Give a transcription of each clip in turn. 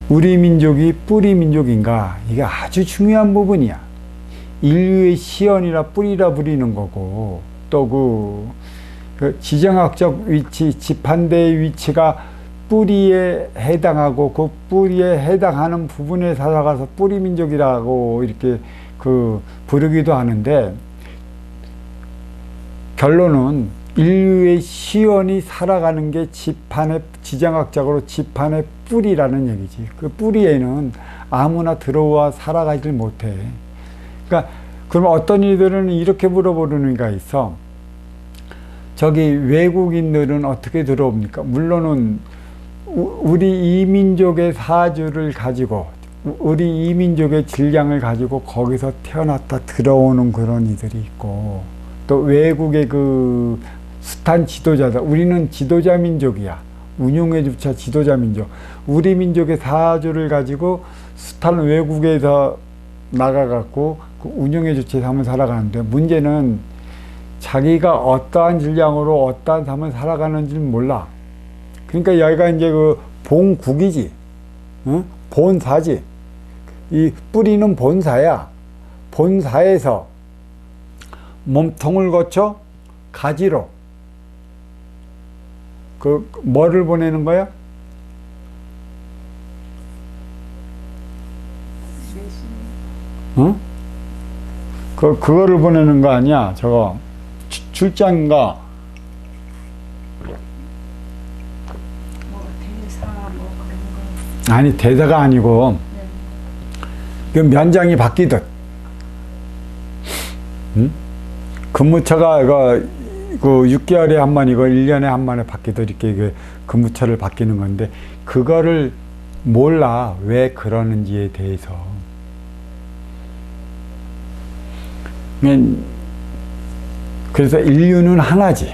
우리 민족이 뿌리 민족인가? 이게 아주 중요한 부분이야. 인류의 시연이라 뿌리라 부리는 거고, 또 그 지정학적 위치, 지판대의 위치가 뿌리에 해당하고 그 뿌리에 해당하는 부분에 살아가서 뿌리 민족이라고 이렇게 부르기도 하는데, 결론은 인류의 시연이 살아가는 게 지정학적으로 지판의 뿌리라는 얘기지. 그 뿌리에는 아무나 들어와 살아가질 못해. 그러니까 그럼 어떤 이들은 이렇게 물어보는 게 있어. 저기 외국인들은 어떻게 들어옵니까? 물론은 우리 이민족의 사주를 가지고, 우리 이민족의 질량을 가지고 거기서 태어났다 들어오는 그런 이들이 있고, 또 외국의 그 숱한 지도자들, 우리는 지도자 민족이야. 운용해주자 지도자 민족. 우리 민족의 사주를 가지고 숱한 외국에서 나가갖고 그 운용해주체 삶을 살아가는데, 문제는 자기가 어떠한 질량으로 어떠한 삶을 살아가는지 몰라. 그러니까 여기가 이제 그 본국이지, 응? 본사지. 이 뿌리는 본사야. 본사에서 몸통을 거쳐 가지로 뭐를 보내는 거야? 응? 그거를 보내는 거 아니야? 저거 출장가. 대사 뭐 그런 거. 아니, 대사가 아니고 그 면장이 바뀌듯, 응? 근무처가 그 6개월에 한 번, 이거 1년에 한 번에 바뀌듯 이렇게 그 근무처를 바뀌는 건데, 그거를 몰라. 왜 그러는지에 대해서. 그래서 인류는 하나지.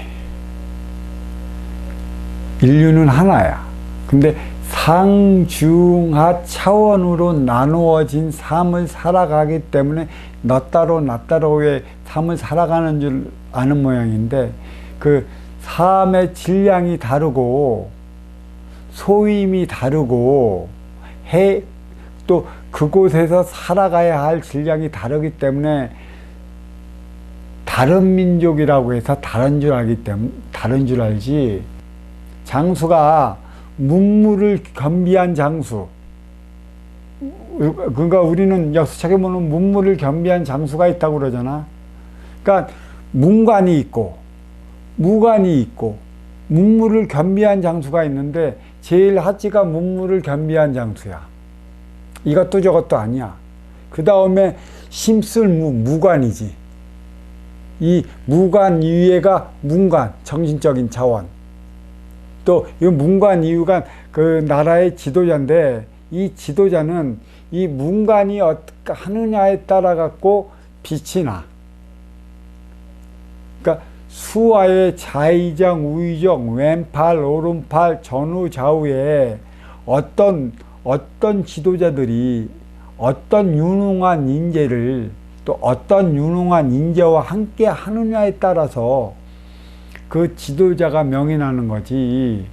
인류는 하나야. 근데 상중하 차원으로 나누어진 삶을 살아가기 때문에 너 따로 나 따로의 삶을 살아가는 줄 아는 모양인데, 그 삶의 질량이 다르고 소임이 다르고 또 그곳에서 살아가야 할 질량이 다르기 때문에 다른 민족이라고 해서 다른 줄 알기 때문에 다른 줄 알지. 장수가 문무를 겸비한 장수. 그러니까 우리는 역사책에 보면 문무를 겸비한 장수가 있다고 그러잖아. 그러니까 문관이 있고 무관이 있고 문무를 겸비한 장수가 있는데, 제일 하찌가 문무를 겸비한 장수야. 이것도 저것도 아니야. 그 다음에 힘쓸 무관이지. 이 무관 이외가 문관, 정신적인 차원. 또 이 문관 이유가 그 나라의 지도자인데, 이 지도자는 이 문관이 어떻게 하느냐에 따라 갖고 빛이 나. 그러니까 수하의 좌의정, 우의정, 왼팔, 오른팔, 전후, 좌우에 어떤 지도자들이 어떤 유능한 인재를, 또 어떤 유능한 인재와 함께 하느냐에 따라서 그 지도자가 명이 나는 거지.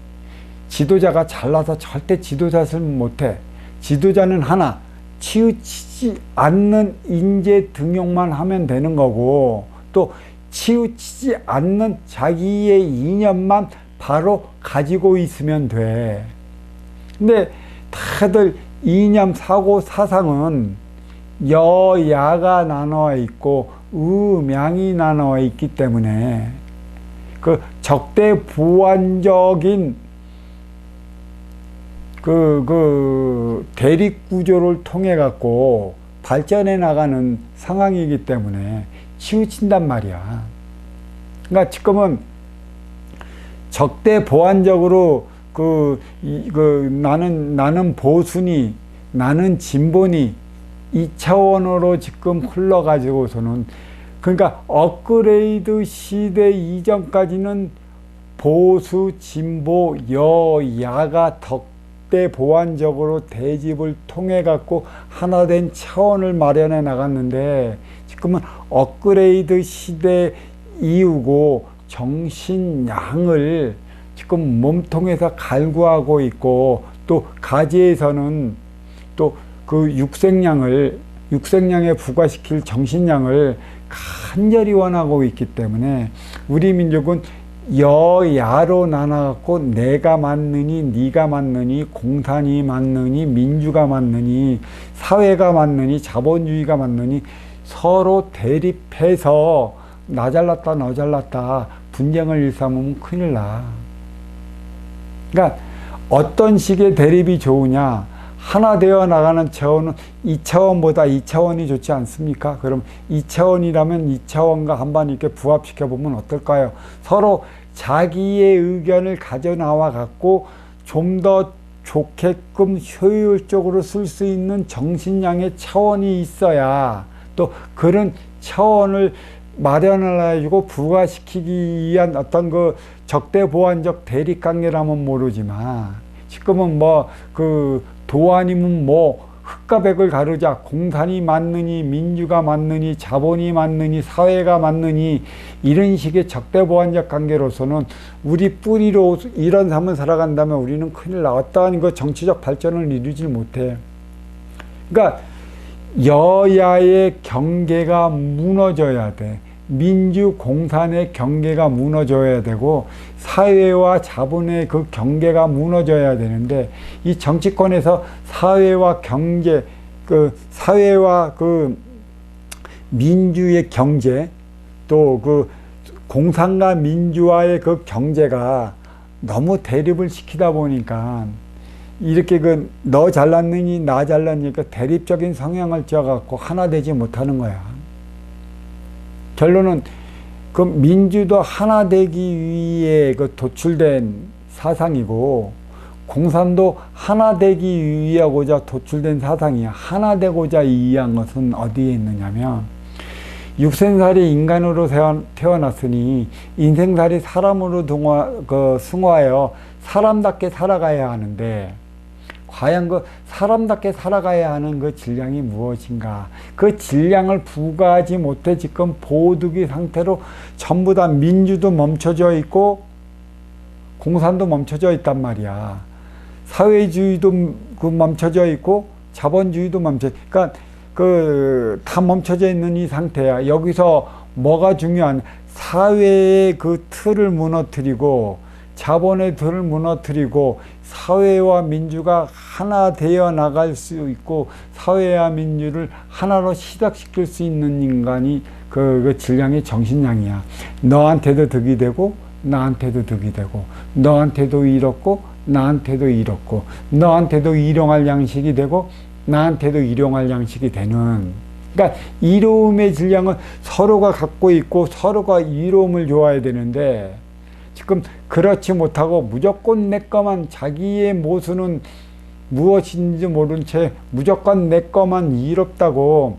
지도자가 잘나서 절대 지도자를 못해. 지도자는 하나, 치우치지 않는 인재 등용만 하면 되는 거고, 또 치우치지 않는 자기의 이념만 바로 가지고 있으면 돼. 근데 다들 이념, 사고, 사상은 여야가 나눠 있고 음양이 나눠 있기 때문에 그 적대보완적인 대립 구조를 통해 갖고 발전해 나가는 상황이기 때문에 치우친단 말이야. 그러니까 지금은 적대보완적으로 나는 보수니 나는 진보니 이 차원으로 지금 흘러가지고서는, 그러니까 업그레이드 시대 이전까지는 보수, 진보, 여야가 적대보완적으로 대집을 통해 갖고 하나된 차원을 마련해 나갔는데, 지금은 업그레이드 시대 이후고 정신양을 지금 몸통에서 갈구하고 있고, 또 가지에서는 또 그 육생량에 부과시킬 정신량을 간절히 원하고 있기 때문에 우리 민족은 여야로 나눠갖고 내가 맞느니 네가 맞느니 공산이 맞느니 민주가 맞느니 사회가 맞느니 자본주의가 맞느니 서로 대립해서 나 잘났다 너 잘났다 분쟁을 일삼으면 큰일 나. 그러니까 어떤 식의 대립이 좋으냐, 하나 되어 나가는 차원은 2차원보다 2차원이 좋지 않습니까? 그럼 2차원이라면 2차원과 한번 이렇게 부합시켜 보면 어떨까요? 서로 자기의 의견을 가져 나와 갖고 좀 더 좋게끔 효율적으로 쓸 수 있는 정신량의 차원이 있어야 또 그런 차원을 마련을 해주고 부과시키기 위한 어떤 그 적대보완적 대립관계라면 모르지만 지금은 뭐 그 도안이면 뭐 흑과 백을 가르자 공산이 맞느니 민주가 맞느니 자본이 맞느니 사회가 맞느니 이런 식의 적대보완적 관계로서는 우리 뿌리로 이런 삶을 살아간다면 우리는 큰일 나. 어떠한 그 정치적 발전을 이루지 못해. 그러니까 여야의 경계가 무너져야 돼. 민주 공산의 경계가 무너져야 되고 사회와 자본의 그 경계가 무너져야 되는데 이 정치권에서 사회와 경제, 그 사회와 그 민주의 경제 또 그 공산과 민주와의 그 경제가 너무 대립을 시키다 보니까 이렇게 그 너 잘났느니 나 잘났니까 대립적인 성향을 쥐어갖고 하나 되지 못하는 거야. 결론은 그 민주도 하나 되기 위해 그 도출된 사상이고 공산도 하나 되기 위하고자 도출된 사상이야. 하나 되고자 이해한 것은 어디에 있느냐면 육생살이 인간으로 태어났으니 인생살이 사람으로 승화하여 사람답게 살아가야 하는데 과연 그 사람답게 살아가야 하는 그 질량이 무엇인가? 그 질량을 부과하지 못해 지금 보두기 상태로 전부 다 민주도 멈춰져 있고 공산도 멈춰져 있단 말이야. 사회주의도 그 멈춰져 있고 자본주의도 그러니까 그 다 멈춰져 있는 이 상태야. 여기서 뭐가 중요한? 사회의 그 틀을 무너뜨리고 자본의 틀을 무너뜨리고 사회와 민주가 하나 되어 나갈 수 있고 사회와 민주를 하나로 시작시킬 수 있는 인간이 그 질량의 정신량이야. 너한테도 득이 되고 나한테도 득이 되고 너한테도 이롭고 나한테도 이롭고 너한테도 일용할 양식이 되고 나한테도 일용할 양식이 되는, 그러니까 이로움의 질량은 서로가 갖고 있고 서로가 이로움을 줘야 되는데 지금 그렇지 못하고 무조건 내 거만, 자기의 모순은 무엇인지 모른 채 무조건 내 거만 이롭다고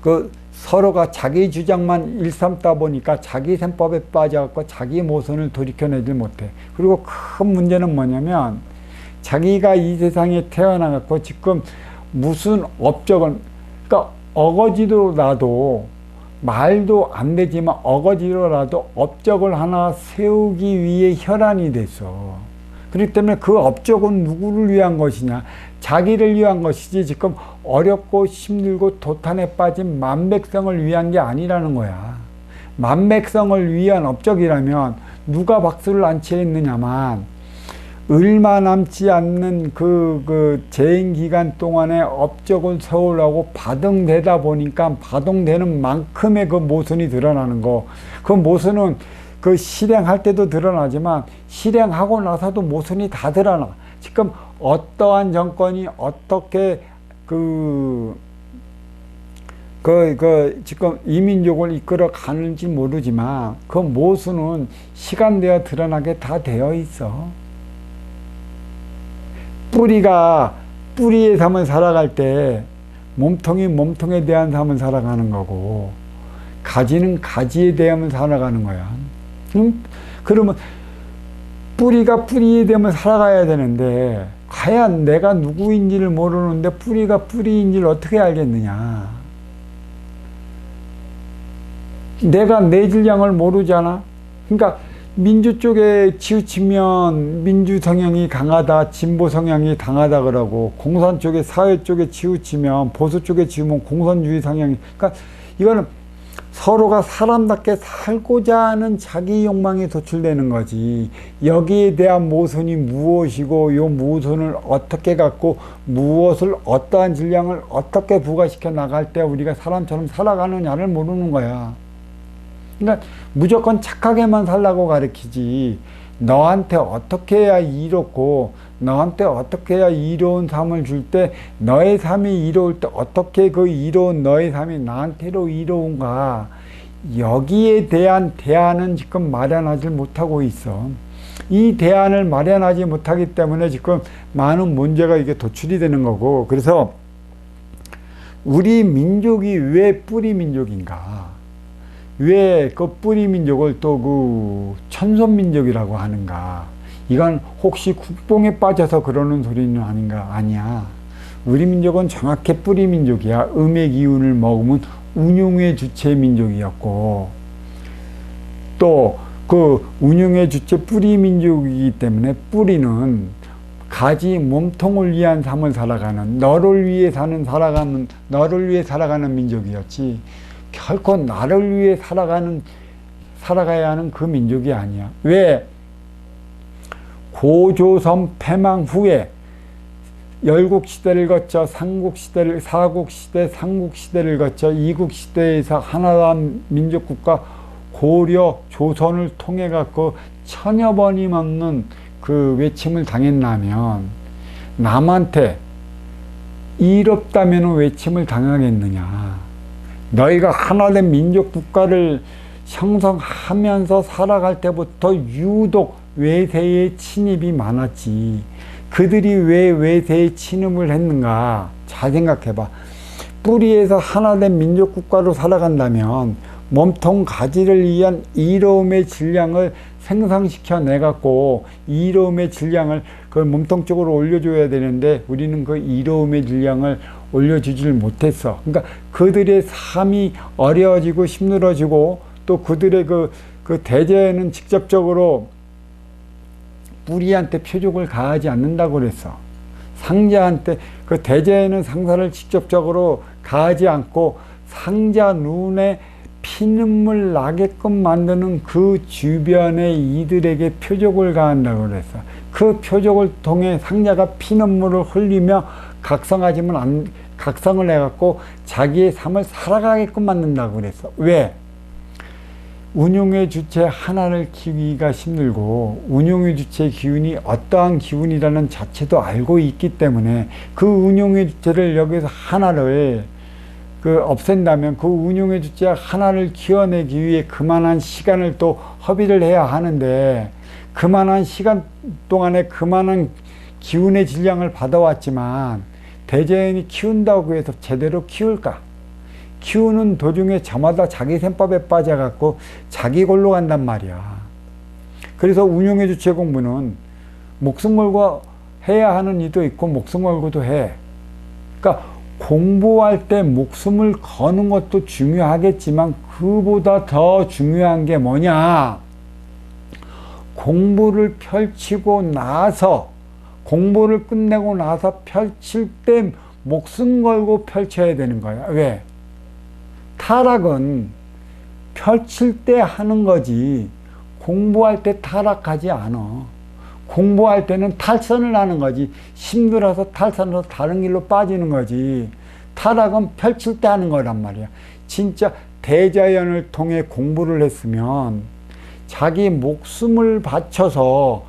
그 서로가 자기 주장만 일삼다 보니까 자기 셈법에 빠져갖고 자기 모순을 돌이켜내지 못해. 그리고 큰 문제는 뭐냐면 자기가 이 세상에 태어나갖고 지금 무슨 업적은, 그러니까 어거지로라도 말도 안 되지만 어거지로라도 업적을 하나 세우기 위해 혈안이 됐어. 그렇기 때문에 그 업적은 누구를 위한 것이냐? 자기를 위한 것이지 지금 어렵고 힘들고 도탄에 빠진 만백성을 위한 게 아니라는 거야. 만백성을 위한 업적이라면 누가 박수를 안 치겠느냐만 얼마 남지 않는 그 재임 기간 동안에 업적을 세우려고 바둥대다 보니까 바둥대는 만큼의 그 모순이 드러나는 거. 그 모순은 그 실행할 때도 드러나지만 실행하고 나서도 모순이 다 드러나. 지금 어떠한 정권이 어떻게 지금 이민족을 이끌어 가는지 모르지만 그 모순은 시간되어 드러나게 다 되어 있어. 뿌리의 삶을 살아갈 때 몸통이 몸통에 대한 삶을 살아가는 거고 가지는 가지에 대한 살아가는 거야. 그러면 뿌리가 뿌리에 대한 살아가야 되는데 과연 내가 누구인지를 모르는데 뿌리가 뿌리인지를 어떻게 알겠느냐. 내가 내 질량을 모르잖아. 그러니까 민주 쪽에 치우치면 민주 성향이 강하다, 진보 성향이 강하다 그러고, 공산 쪽에, 사회 쪽에 치우치면, 보수 쪽에 치우면 공산주의 성향이, 그러니까 이거는 서로가 사람답게 살고자 하는 자기 욕망이 도출되는 거지. 여기에 대한 모순이 무엇이고, 요 모순을 어떻게 갖고, 무엇을, 어떠한 질량을 어떻게 부과시켜 나갈 때 우리가 사람처럼 살아가느냐를 모르는 거야. 그러니까 무조건 착하게만 살라고 가르치지, 너한테 어떻게 해야 이롭고, 너한테 어떻게 해야 이로운 삶을 줄 때, 너의 삶이 이로울 때 어떻게 그 이로운 너의 삶이 나한테로 이로운가, 여기에 대한 대안은 지금 마련하지 못하고 있어. 이 대안을 마련하지 못하기 때문에 지금 많은 문제가 이게 도출이 되는 거고, 그래서 우리 민족이 왜 뿌리 민족인가? 왜 그 뿌리 민족을 또 그 천손 민족이라고 하는가? 이건 혹시 국뽕에 빠져서 그러는 소리는 아닌가? 아니야. 우리 민족은 정확히 뿌리 민족이야. 음의 기운을 먹으면 운용의 주체 민족이었고, 또 그 운용의 주체 뿌리 민족이기 때문에 뿌리는 가지 몸통을 위한 삶을 살아가는, 너를 위해 살아가는 민족이었지. 결코 나를 위해 살아가야 하는 그 민족이 아니야. 왜? 고조선 패망 후에 열국시대를 거쳐 삼국시대를, 사국시대, 삼국시대를 거쳐 이국시대에서 하나된 민족국가 고려, 조선을 통해 갖고 천여 번이 넘는 그 외침을 당했나면, 남한테 이롭다면 외침을 당하겠느냐. 너희가 하나된 민족 국가를 형성하면서 살아갈 때부터 유독 외세의 침입이 많았지. 그들이 왜 외세의 침입을 했는가? 잘 생각해봐. 뿌리에서 하나된 민족 국가로 살아간다면 몸통 가지를 위한 이로움의 질량을 생성시켜 내갖고, 이로움의 질량을 그 몸통 쪽으로 올려줘야 되는데, 우리는 그 이로움의 질량을 올려주질 못했어. 그러니까 그들의 삶이 어려워지고 힘들어지고, 또 그들의 그 대제는 직접적으로 뿌리한테 표적을 가하지 않는다고 그랬어. 상자한테, 그 대제에는 상사를 직접적으로 가하지 않고 상자 눈에 피눈물 나게끔 만드는 그 주변의 이들에게 표적을 가한다고 그랬어. 그 표적을 통해 상자가 피눈물을 흘리며 각성을 해갖고 자기의 삶을 살아가게끔 만든다고 그랬어. 왜? 운용의 주체 하나를 키우기가 힘들고, 운용의 주체 기운이 어떠한 기운이라는 자체도 알고 있기 때문에, 그 운용의 주체를 여기서 하나를 없앤다면 그 운용의 주체 하나를 키워내기 위해 그만한 시간을 또 허비를 해야 하는데, 그만한 시간 동안에 그만한 기운의 질량을 받아왔지만, 대제인이 키운다고 해서 제대로 키울까? 키우는 도중에 저마다 자기 셈법에 빠져갖고 자기 골로 간단 말이야. 그래서 운용의 주체 공부는 목숨 걸고 해야 하는 이도 있고 목숨 걸고도 해. 그러니까 공부할 때 목숨을 거는 것도 중요하겠지만, 그보다 더 중요한 게 뭐냐? 공부를 펼치고 나서, 공부를 끝내고 나서 펼칠 때 목숨 걸고 펼쳐야 되는 거야. 왜? 타락은 펼칠 때 하는 거지, 공부할 때 타락하지 않아. 공부할 때는 탈선을 하는 거지. 힘들어서 탈선해서 다른 길로 빠지는 거지. 타락은 펼칠 때 하는 거란 말이야. 진짜 대자연을 통해 공부를 했으면 자기 목숨을 바쳐서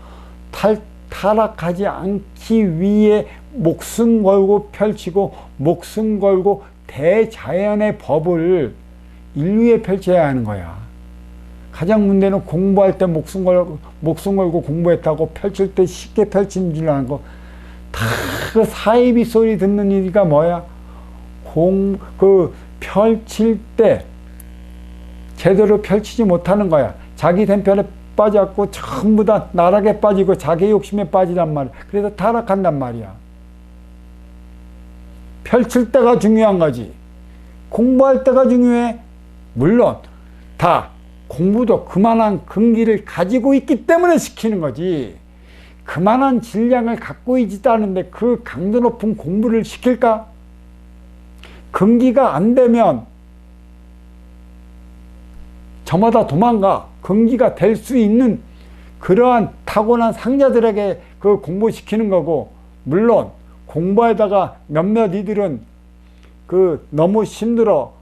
타락하지 않기 위해 목숨 걸고 펼치고, 목숨 걸고 대자연의 법을 인류에 펼쳐야 하는 거야. 가장 문제는 공부할 때 목숨 걸고 공부했다고 펼칠 때 쉽게 펼친 줄 아는 거. 다 그 사이비 소리 듣는 이가 뭐야? 펼칠 때 제대로 펼치지 못하는 거야. 자기 샘편에 빠져갖고 전부 다 나락에 빠지고 자기 욕심에 빠지단 말이야. 그래서 타락한단 말이야. 펼칠 때가 중요한 거지. 공부할 때가 중요해. 물론 다 공부도 그만한 근기를 가지고 있기 때문에 시키는 거지. 그만한 질량을 갖고 있지도 않은데 그 강도 높은 공부를 시킬까? 근기가 안 되면 저마다 도망가. 근기가 될 수 있는 그러한 타고난 상자들에게 그 공부시키는 거고, 물론 공부에다가 몇몇 이들은 그 너무 힘들어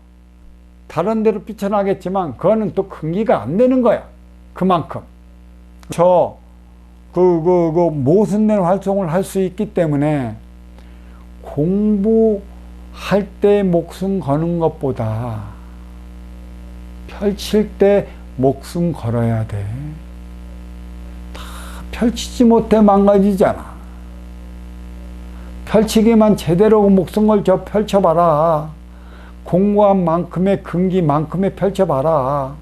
다른 데로 삐쳐나겠지만 그거는 또 근기가 안 되는 거야. 그만큼 모순된 활동을 할 수 있기 때문에 공부할 때 목숨 거는 것보다 펼칠 때 목숨 걸어야 돼. 다 펼치지 못해 망가지잖아. 펼치기만 제대로 목숨 걸쳐 펼쳐봐라. 공부한 만큼의 근기만큼의 펼쳐봐라.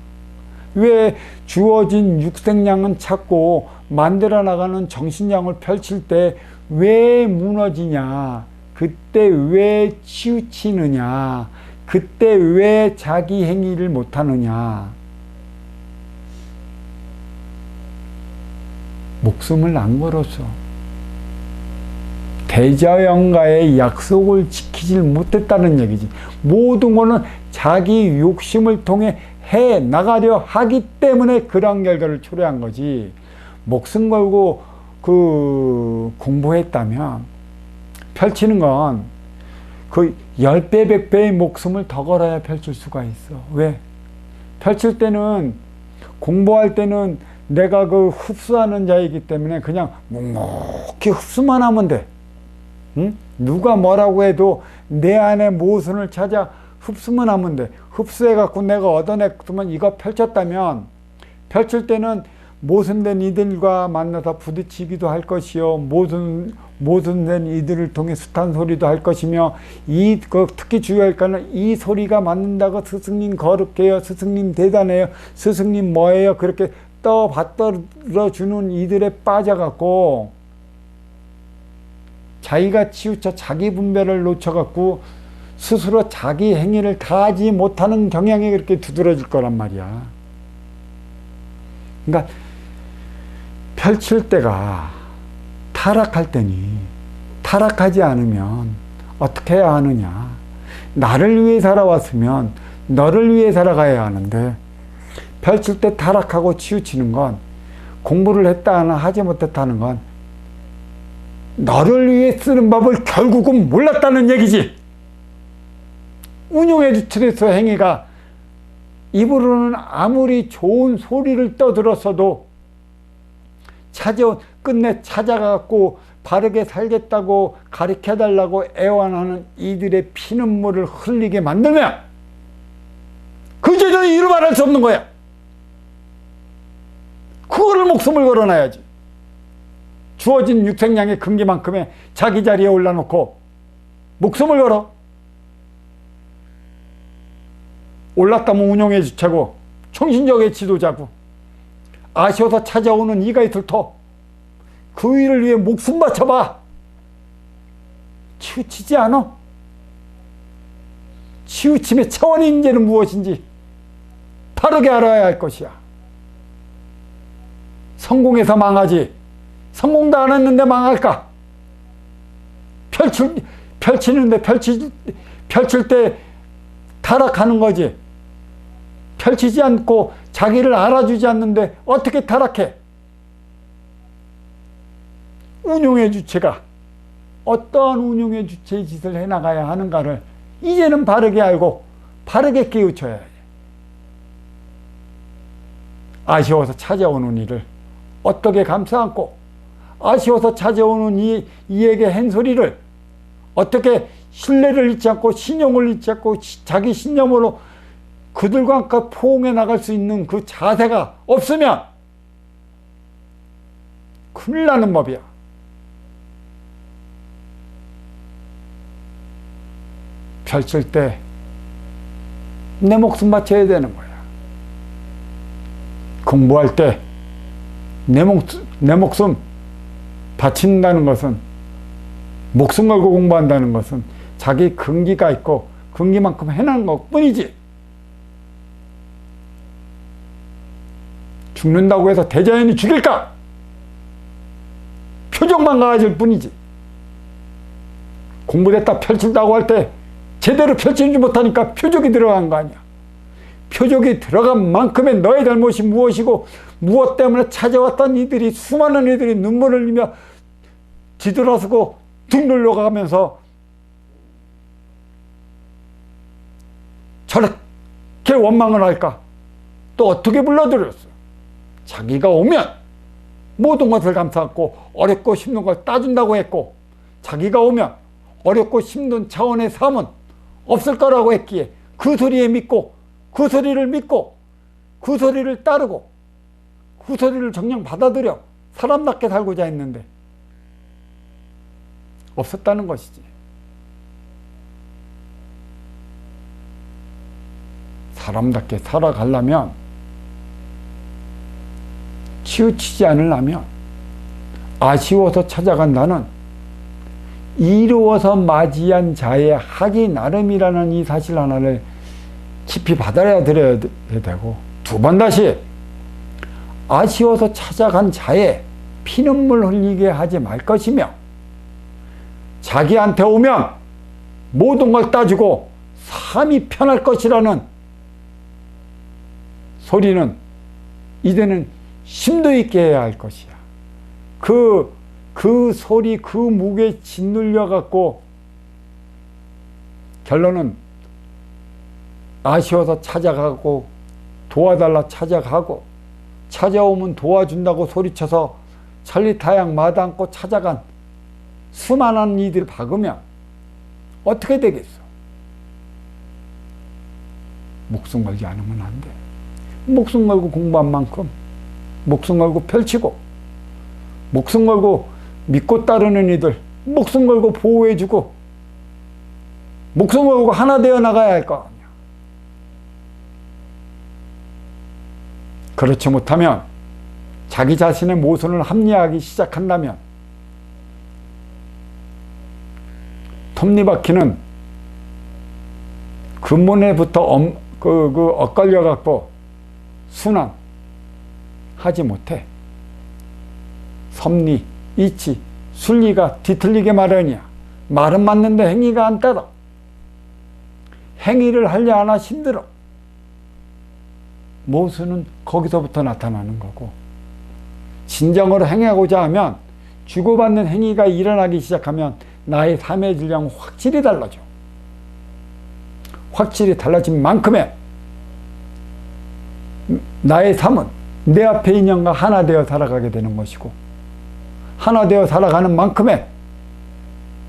왜 주어진 육생량은 찾고 만들어 나가는 정신량을 펼칠 때 왜 무너지냐? 그때 왜 치우치느냐? 그때 왜 자기 행위를 못하느냐? 목숨을 안 걸었어. 대자연과의 약속을 지키질 못했다는 얘기지. 모든 거는 자기 욕심을 통해 해 나가려 하기 때문에 그런 결과를 초래한 거지. 목숨 걸고 공부했다면 펼치는 건 그 10배, 100배의 목숨을 더 걸어야 펼칠 수가 있어. 왜? 펼칠 때는, 공부할 때는 내가 흡수하는 자이기 때문에 그냥 묵묵히 흡수만 하면 돼. 응? 누가 뭐라고 해도 내 안에 모순을 찾아 흡수만 하면 돼. 흡수해갖고 내가 얻어냈으면 이거 펼쳤다면, 펼칠 때는 모순된 이들과 만나서 부딪히기도 할 것이요, 모순된 이들을 통해 숱한 소리도 할 것이며, 특히 주의할 거는 이 소리가 맞는다고 스승님 거룩해요, 스승님 대단해요, 스승님 뭐예요, 그렇게 받들어주는 이들에 빠져갖고 자기가 치우쳐 자기 분별을 놓쳐갖고 스스로 자기 행위를 다하지 못하는 경향이 그렇게 두드러질 거란 말이야. 그러니까 펼칠 때가 타락할 때니, 타락하지 않으면 어떻게 해야 하느냐? 나를 위해 살아왔으면 너를 위해 살아가야 하는데, 펼칠 때 타락하고 치우치는 건, 공부를 했다 하나 하지 못했다는 건 너를 위해 쓰는 법을 결국은 몰랐다는 얘기지. 운용의 주체로서 행위가 입으로는 아무리 좋은 소리를 떠들었어도 끝내 찾아가고 바르게 살겠다고 가르쳐달라고 애원하는 이들의 피눈물을 흘리게 만들면 그 죄는 이루 말할 수 없는 거야. 그거를 목숨을 걸어놔야지. 주어진 육생량의 근기만큼의 자기 자리에 올라놓고 목숨을 걸어. 올랐다면 운용의 주체고 총신적의 지도자고, 아쉬워서 찾아오는 이가 있을 터 그 일을 위해 목숨 바쳐봐. 치우치지 않아. 치우침의 차원의 인재는 무엇인지 바르게 알아야 할 것이야. 성공해서 망하지, 성공도 안 했는데 망할까? 펼치는데 펼칠 때 타락하는 거지. 펼치지 않고 자기를 알아주지 않는데 어떻게 타락해? 운용의 주체가 어떠한 운용의 주체의 짓을 해나가야 하는가를 이제는 바르게 알고 바르게 깨우쳐야 해. 아쉬워서 찾아오는 이를 어떻게 감싸 안고, 아쉬워서 찾아오는 이에게 한 소리를 어떻게 신뢰를 잊지 않고 신용을 잊지 않고 자기 신념으로 그들과 함께 포옹해 나갈 수 있는 그 자세가 없으면 큰일 나는 법이야. 펼칠 때 내 목숨 바쳐야 되는 거야. 공부할 때 내 목숨 바친다는 것은, 목숨 걸고 공부한다는 것은 자기 근기가 있고 근기만큼 해난 것 뿐이지. 죽는다고 해서 대자연이 죽일까? 표적만 가질 뿐이지. 공부됐다 펼친다고 할 때 제대로 펼치지 못하니까 표적이 들어간 거 아니야. 표적이 들어간 만큼의 너의 잘못이 무엇이고 무엇 때문에 찾아왔던 이들이 수많은 이들이 눈물을 흘리며 뒤돌아서고 등 눌러가면서 저렇게 원망을 할까? 또 어떻게 불러들였어? 자기가 오면 모든 것을 감싸고 어렵고 힘든 걸 따준다고 했고, 자기가 오면 어렵고 힘든 차원의 삶은 없을 거라고 했기에 그 소리에 믿고, 그 소리를 믿고, 그 소리를 따르고, 그 소리를 정녕 받아들여 사람답게 살고자 했는데 없었다는 것이지. 사람답게 살아가려면, 치우치지 않으려면, 아쉬워서 찾아간다는 이루어서 맞이한 자의 하기 나름이라는 이 사실 하나를 깊이 받아들여야 되고, 두 번 다시 아쉬워서 찾아간 자의 피눈물 흘리게 하지 말 것이며, 자기한테 오면 모든 걸 따지고 삶이 편할 것이라는 소리는 이제는 심도 있게 해야 할 것이야. 그 소리, 그 무게에 짓눌려 갖고 결론은 아쉬워서 찾아가고, 도와달라 찾아가고, 찾아오면 도와준다고 소리쳐서 천리타양 마다않고 찾아간 수많은 이들 박으면 어떻게 되겠어? 목숨 걸지 않으면 안 돼. 목숨 걸고 공부한 만큼 목숨 걸고 펼치고, 목숨 걸고 믿고 따르는 이들 목숨 걸고 보호해주고, 목숨 걸고 하나 되어 나가야 할 거 아니야. 그렇지 못하면, 자기 자신의 모순을 합리화하기 시작한다면 톱니바퀴는 근본에부터 엇갈려 갖고 순환하지 못해. 섭리, 이치, 순리가 뒤틀리게 마련이야. 말은 맞는데 행위가 안 따라. 행위를 하려 하나 힘들어. 모순은 거기서부터 나타나는 거고, 진정으로 행하고자 하면, 주고받는 행위가 일어나기 시작하면 나의 삶의 질량은 확실히 달라져. 확실히 달라진 만큼의 나의 삶은 내 앞에 인연과 하나 되어 살아가게 되는 것이고, 하나 되어 살아가는 만큼의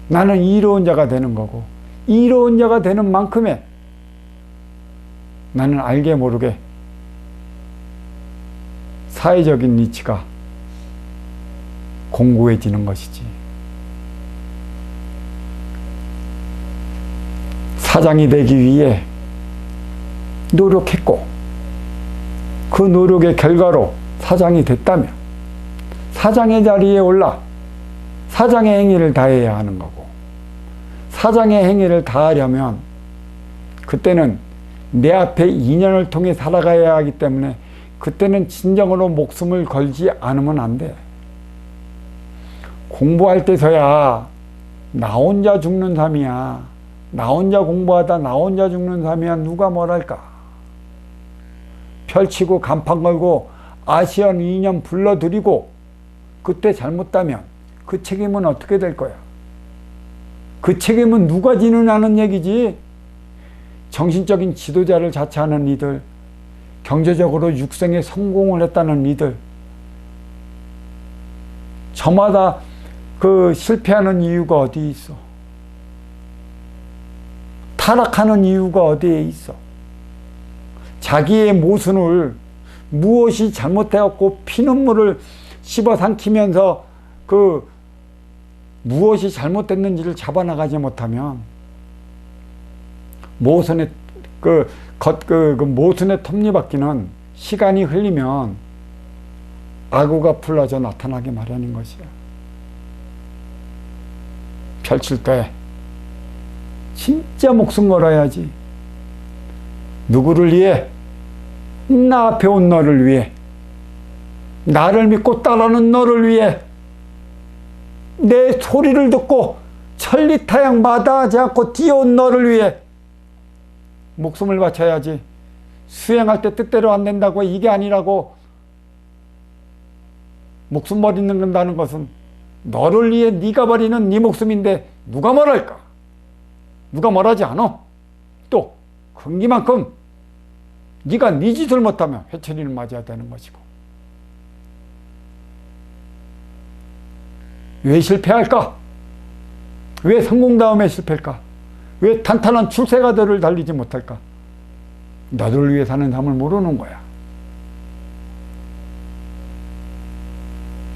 나는 이로운 자가 되는 거고, 이로운 자가 되는 만큼의 나는 알게 모르게 사회적인 이치가 공고해지는 것이지. 사장이 되기 위해 노력했고, 그 노력의 결과로 사장이 됐다면 사장의 자리에 올라 사장의 행위를 다해야 하는 거고, 사장의 행위를 다하려면 그때는 내 앞에 인연을 통해 살아가야 하기 때문에 그때는 진정으로 목숨을 걸지 않으면 안 돼. 공부할 때서야 나 혼자 죽는 삶이야. 나 혼자 공부하다 나 혼자 죽는 삶이야. 누가 뭐랄까. 펼치고 간판 걸고 아시안 이념 불러들이고 그때 잘못다면 그 책임은 어떻게 될 거야? 그 책임은 누가 지느냐는 얘기지. 정신적인 지도자를 자처하는 이들, 경제적으로 육생에 성공을 했다는 이들, 저마다 그 실패하는 이유가 어디 있어? 타락하는 이유가 어디에 있어? 자기의 모순을, 무엇이 잘못되었고 피눈물을 씹어 삼키면서 그 무엇이 잘못됐는지를 잡아나가지 못하면 모순의 모순의 톱니바퀴는 시간이 흘리면 악우가 풀러져 나타나게 마련인 것이야. 펼칠 때 진짜 목숨 걸어야지. 누구를 위해? 나 앞에 온 너를 위해. 나를 믿고 따르는 너를 위해 내 소리를 듣고 천리타양 마다하지 않고 뛰어온 너를 위해 목숨을 바쳐야지. 수행할 때 뜻대로 안 된다고 이게 아니라고 목숨 버리는다는 것은 너를 위해 네가 버리는 네 목숨인데 누가 뭐랄까? 누가 뭐라지 않아? 또 흥기만큼 네가 네 짓을 못하면 회초리를 맞아야 되는 것이고. 왜 실패할까? 왜 성공 다음에 실패할까? 왜 탄탄한 출세가들을 달리지 못할까? 너를 위해 사는 삶을 모르는 거야.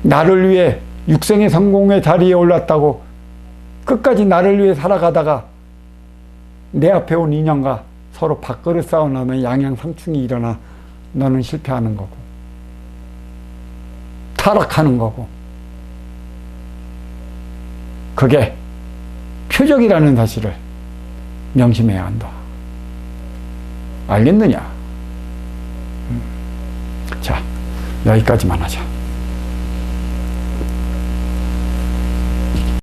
나를 위해 육생의 성공의 자리에 올랐다고 끝까지 나를 위해 살아가다가 내 앞에 온 인연과 서로 밥그릇 싸워나면 양양상충이 일어나 너는 실패하는 거고 타락하는 거고, 그게 표적이라는 사실을 명심해야 한다. 알겠느냐? 자, 여기까지만 하자.